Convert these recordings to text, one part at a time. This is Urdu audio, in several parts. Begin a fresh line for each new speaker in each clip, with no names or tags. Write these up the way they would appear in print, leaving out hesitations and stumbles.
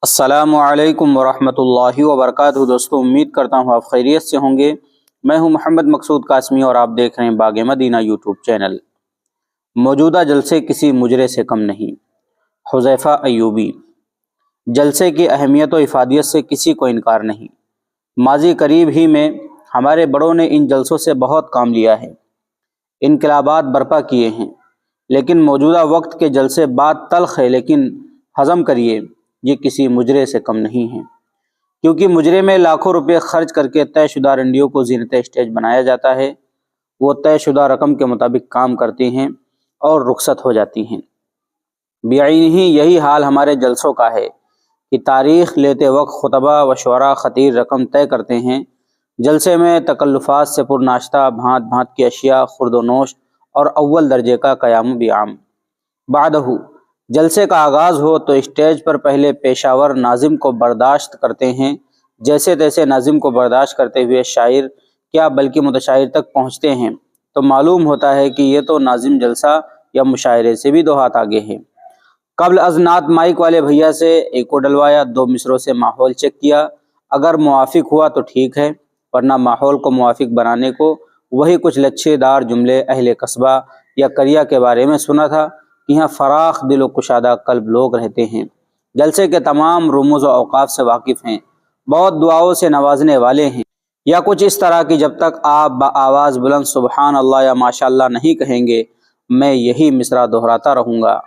السلام علیکم ورحمۃ اللہ وبرکاتہ۔ دوستوں، امید کرتا ہوں آپ خیریت سے ہوں گے۔ میں ہوں محمد مقصود قاسمی اور آپ دیکھ رہے ہیں باغ مدینہ یوٹیوب چینل۔ موجودہ جلسے کسی مجرے سے کم نہیں۔ حذیفہ ایوبی۔ جلسے کی اہمیت و افادیت سے کسی کو انکار نہیں۔ ماضی قریب ہی میں ہمارے بڑوں نے ان جلسوں سے بہت کام لیا ہے، انقلابات برپا کیے ہیں، لیکن موجودہ وقت کے جلسے بات تلخ ہے، لیکن ہضم کریے، یہ کسی مجرے سے کم نہیں ہیں، کیونکہ مجرے میں لاکھوں روپے خرچ کر کے طے شدہ رنڈیوں کو زینت اسٹیج بنایا جاتا ہے۔ وہ طے شدہ رقم کے مطابق کام کرتی ہیں اور رخصت ہو جاتی ہیں۔ بعین ہی یہی حال ہمارے جلسوں کا ہے کہ تاریخ لیتے وقت خطبہ و شعراء خطیر رقم طے کرتے ہیں۔ جلسے میں تکلفات سے پر ناشتہ، بھانت بھانت کی اشیاء، خورد و نوش اور اول درجے کا قیام بیعام۔ بعدہ جلسے کا آغاز ہو تو اسٹیج پر پہلے پیشاور ناظم کو برداشت کرتے ہیں۔ جیسے تیسے ناظم کو برداشت کرتے ہوئے شاعر کیا بلکہ متشاعر تک پہنچتے ہیں تو معلوم ہوتا ہے کہ یہ تو ناظم جلسہ یا مشاعرے سے بھی 2 ہاتھ آگے ہے۔ قبل از نعت مائک والے بھیا سے ایکو ڈلوایا، 2 مصروں سے ماحول چیک کیا، اگر موافق ہوا تو ٹھیک ہے، ورنہ ماحول کو موافق بنانے کو وہی کچھ لچھے دار جملے اہل قصبہ یا قریہ کے بارے میں سنا تھا کہ یہاں فراخ دل و کشادہ قلب لوگ رہتے ہیں، جلسے کے تمام رموز و اوقاف سے واقف ہیں، بہت دعاؤں سے نوازنے والے ہیں، یا کچھ اس طرح کی جب تک آپ بآواز بلند سبحان اللہ یا ماشاء اللہ نہیں کہیں گے میں یہی مصرع دہراتا رہوں گا۔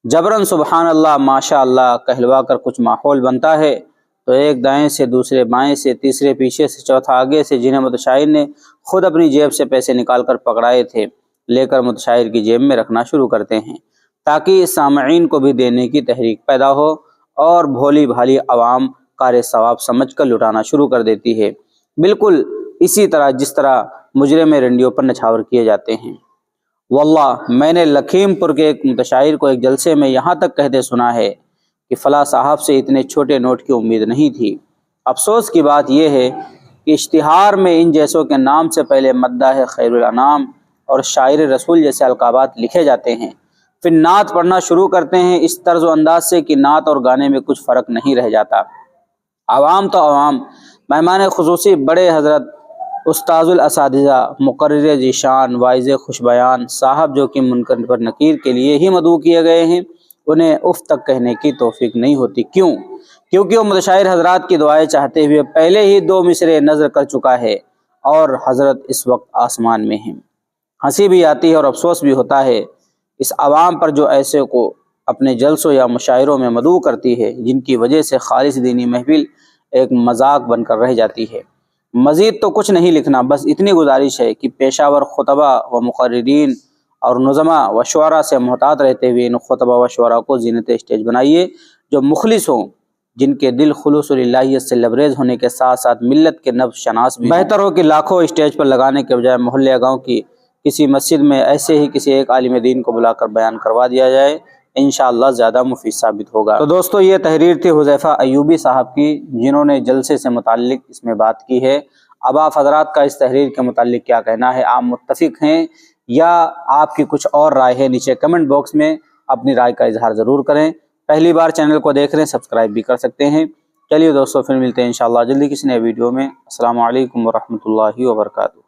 جبراً سبحان اللہ ماشاء اللہ کہلوا کر کچھ ماحول بنتا ہے تو ایک دائیں سے، دوسرے بائیں سے، تیسرے پیچھے سے، چوتھا آگے سے، جنہیں متشاعر نے خود اپنی جیب سے پیسے نکال کر پکڑائے تھے لے کر متشاعر کی جیب میں رکھنا شروع کرتے ہیں، تاکہ سامعین کو بھی دینے کی تحریک پیدا ہو، اور بھولی بھالی عوام کار ثواب سمجھ کر لٹانا شروع کر دیتی ہے، بالکل اسی طرح جس طرح مجرے میں رنڈیوں پر نچھاور کیے جاتے ہیں۔ واللہ میں نے لکھیم پور کے ایک متشاعر کو ایک جلسے میں یہاں تک کہتے سنا ہے کہ فلاں صاحب سے اتنے چھوٹے نوٹ کی امید نہیں تھی۔ افسوس کی بات یہ ہے کہ اشتہار میں ان جیسوں کے نام سے پہلے مداح خیر الانام اور شاعر رسول جیسے القابات لکھے جاتے ہیں، پھر نعت پڑھنا شروع کرتے ہیں اس طرز و انداز سے کہ نعت اور گانے میں کچھ فرق نہیں رہ جاتا۔ عوام تو عوام، مہمان خصوصی بڑے حضرت استاذ الاساتذہ، مقرر ذیشان، واعظ خوش بیان صاحب جو کہ منکر پر نکیر کے لیے ہی مدعو کیے گئے ہیں، انہیں اف تک کہنے کی توفیق نہیں ہوتی۔ کیوں؟ کیونکہ وہ متشاعر حضرات کی دعائیں چاہتے ہوئے پہلے ہی 2 مصرے نظر کر چکا ہے اور حضرت اس وقت آسمان میں ہیں۔ ہنسی بھی آتی ہے اور افسوس بھی ہوتا ہے اس عوام پر جو ایسے کو اپنے جلسوں یا مشاعروں میں مدعو کرتی ہے، جن کی وجہ سے خالص دینی محفل ایک مذاق بن کر رہ جاتی ہے۔ مزید تو کچھ نہیں لکھنا، بس اتنی گزارش ہے کہ پیشاور خطبہ و مقررین اور نظماء و شعراء سے محتاط رہتے ہوئے ان خطبہ و شعراء کو زینت اسٹیج بنائیے جو مخلص ہوں، جن کے دل خلوص الہیت سے لبریز ہونے کے ساتھ ساتھ ملت کے نبض شناس بھی۔ بہتر ہو کہ لاکھوں اسٹیج پر لگانے کے بجائے محلے گاؤں کی کسی مسجد میں ایسے ہی کسی ایک عالم دین کو بلا کر بیان کروا دیا جائے، انشاءاللہ زیادہ مفید ثابت ہوگا۔ تو دوستو، یہ تحریر تھی حذیفہ ایوبی صاحب کی، جنہوں نے جلسے سے متعلق اس میں بات کی ہے۔ اب آپ حضرات کا اس تحریر کے متعلق کیا کہنا ہے؟ آپ متفق ہیں یا آپ کی کچھ اور رائے ہے؟ نیچے کمنٹ باکس میں اپنی رائے کا اظہار ضرور کریں۔ پہلی بار چینل کو دیکھ رہے ہیں سبسکرائب بھی کر سکتے ہیں۔ چلیے دوستو، پھر ملتے ہیں انشاءاللہ جلدی کسی نئے ویڈیو میں۔ السلام علیکم ورحمۃ اللہ وبرکاتہ۔